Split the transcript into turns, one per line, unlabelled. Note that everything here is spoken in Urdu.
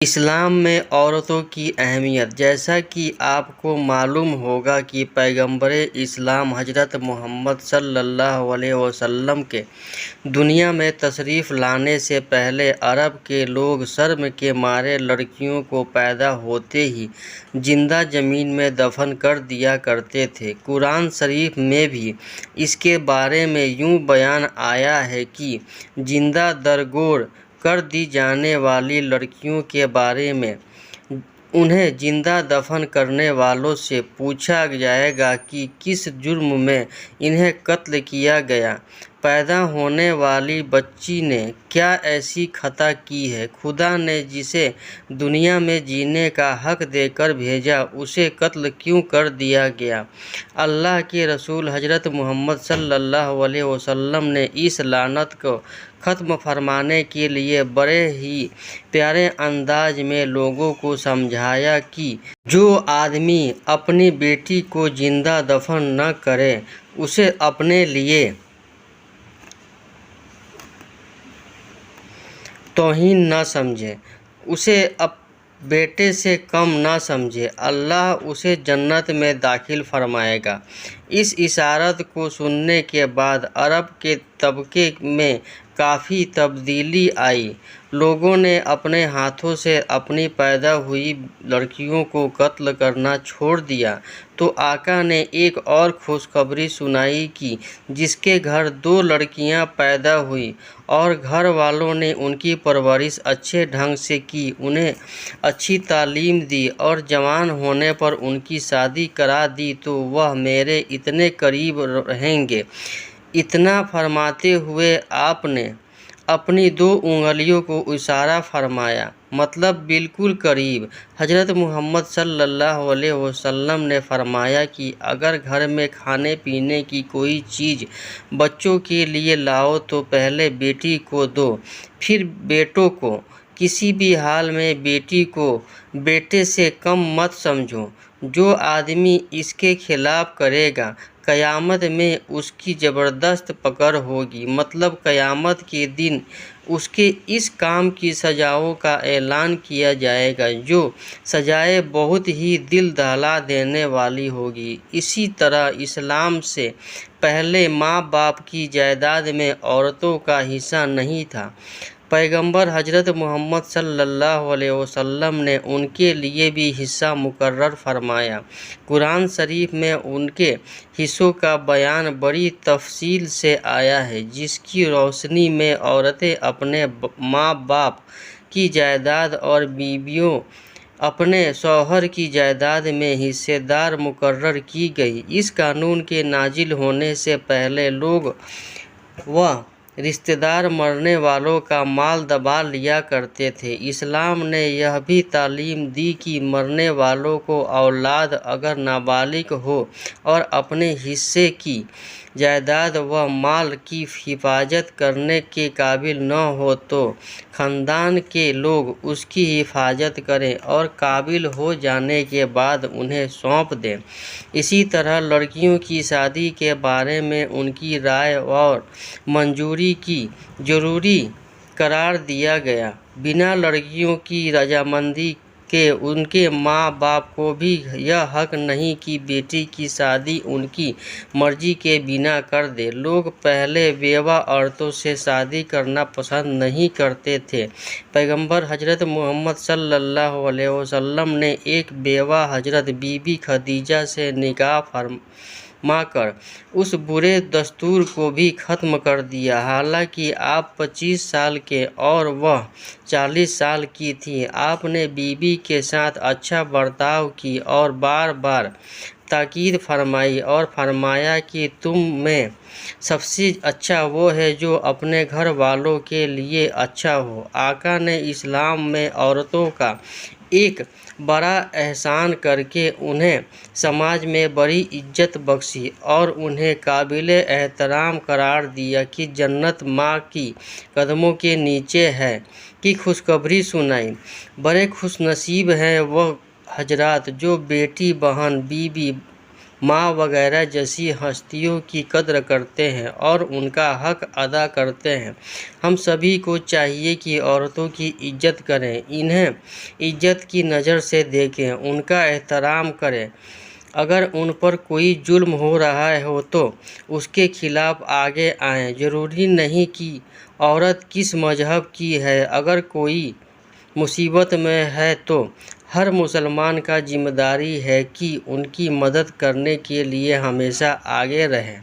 اسلام میں عورتوں کی اہمیت۔ جیسا کہ آپ کو معلوم ہوگا کہ پیغمبر اسلام حضرت محمد صلی اللہ علیہ وسلم کے دنیا میں تشریف لانے سے پہلے عرب کے لوگ شرم کے مارے لڑکیوں کو پیدا ہوتے ہی زندہ زمین میں دفن کر دیا کرتے تھے۔ قرآن شریف میں بھی اس کے بارے میں یوں بیان آیا ہے کہ زندہ درگور کر دی جانے والی لڑکیوں کے بارے میں انہیں زندہ دفن کرنے والوں سے پوچھا جائے گا کہ کس جرم میں انہیں قتل کیا گیا۔ پیدا ہونے والی بچی نے کیا ایسی خطا کی ہے؟ خدا نے جسے دنیا میں جینے کا حق دے کر بھیجا اسے قتل کیوں کر دیا گیا؟ اللہ کے رسول حضرت محمد صلی اللہ علیہ وسلم نے اس لعنت کو ختم فرمانے کے لیے بڑے ہی پیارے انداز میں لوگوں کو سمجھایا کہ جو آدمی اپنی بیٹی کو زندہ دفن نہ کرے اسے اپنے لیے توہین نہ سمجھے، اسے بیٹے سے کم نہ سمجھے، اللہ اسے جنت میں داخل فرمائے گا۔ اس اشارت کو سننے کے بعد عرب کے طبقے میں کافی تبدیلی آئی۔ لوگوں نے اپنے ہاتھوں سے اپنی پیدا ہوئی لڑکیوں کو قتل کرنا چھوڑ دیا تو آقا نے ایک اور خوشخبری سنائی کہ جس کے گھر 2 لڑکیاں پیدا ہوئیں اور گھر والوں نے ان کی پرورش اچھے ڈھنگ سے کی، انہیں اچھی تعلیم دی اور جوان ہونے پر ان کی شادی کرا دی تو وہ میرے اتنے قریب رہیں گے۔ اتنا فرماتے ہوئے آپ نے اپنی 2 انگلیوں کو اشارہ فرمایا، مطلب بالکل قریب۔ حضرت محمد صلی اللہ علیہ وسلم نے فرمایا کہ اگر گھر میں کھانے پینے کی کوئی چیز بچوں کے لیے لاؤ تو پہلے بیٹی کو دو، پھر بیٹوں کو۔ کسی بھی حال میں بیٹی کو بیٹے سے کم مت سمجھو۔ جو آدمی اس کے خلاف کرے گا قیامت میں اس کی زبردست پکڑ ہوگی، مطلب قیامت کے دن اس کے اس کام کی سزاؤں کا اعلان کیا جائے گا جو سزائیں بہت ہی دل دہلا دینے والی ہوگی۔ اسی طرح اسلام سے پہلے ماں باپ کی جائیداد میں عورتوں کا حصہ نہیں تھا۔ پیغمبر حضرت محمد صلی اللہ علیہ وسلم نے ان کے لیے بھی حصہ مقرر فرمایا۔ قرآن شریف میں ان کے حصوں کا بیان بڑی تفصیل سے آیا ہے، جس کی روشنی میں عورتیں اپنے ماں باپ کی جائیداد اور بیویوں اپنے شوہر کی جائیداد میں حصہ دار مقرر کی گئی۔ اس قانون کے نازل ہونے سے پہلے لوگ و رشتہ دار مرنے والوں کا مال دبا لیا کرتے تھے۔ اسلام نے یہ بھی تعلیم دی کہ مرنے والوں کو اولاد اگر نابالغ ہو اور اپنے حصے کی جائیداد و مال کی حفاظت کرنے کے قابل نہ ہو تو خاندان کے لوگ اس کی حفاظت کریں اور قابل ہو جانے کے بعد انہیں سونپ دیں۔ اسی طرح لڑکیوں کی شادی کے بارے میں ان کی رائے اور منظوری کی ضروری قرار دیا گیا۔ بنا لڑکیوں کی رضامندی کے ان کے ماں باپ کو بھی یہ حق نہیں کہ بیٹی کی شادی ان کی مرضی کے بنا کر دیں۔ لوگ پہلے بیوہ عورتوں سے شادی کرنا پسند نہیں کرتے تھے۔ پیغمبر حضرت محمد صلی اللہ علیہ وسلم نے ایک بیوہ حضرت بی بی خدیجہ سے نکاح فرما کر اس برے دستور کو بھی ختم کر دیا۔ حالانکہ آپ 25 سال کے اور وہ 40 سال کی تھیں، آپ نے بی بی کے ساتھ اچھا برتاؤ کی اور بار بار تاکید فرمائی اور فرمایا کہ تم میں سب سے اچھا وہ ہے جو اپنے گھر والوں کے لیے اچھا ہو۔ آقا نے اسلام میں عورتوں کا ایک بڑا احسان کر کے انہیں سماج میں بڑی عزت بخشی اور انہیں قابل احترام قرار دیا کہ جنت ماں کی قدموں کے نیچے ہے کی خوشخبری سنائی۔ بڑے خوش نصیب ہیں وہ حضرات جو بیٹی، بہن، بیوی، ماں وغیرہ جیسی ہستیوں کی قدر کرتے ہیں اور ان کا حق ادا کرتے ہیں۔ ہم سبھی کو چاہیے کہ عورتوں کی عزت کریں، انہیں عزت کی نظر سے دیکھیں، ان کا احترام کریں۔ اگر ان پر کوئی ظلم ہو رہا ہو تو اس کے خلاف آگے آئیں۔ ضروری نہیں کہ عورت کس مذہب کی ہے، اگر کوئی مصیبت میں ہے تو ہر مسلمان کا ذمہ داری ہے کہ ان کی مدد کرنے کے لیے ہمیشہ آگے رہے۔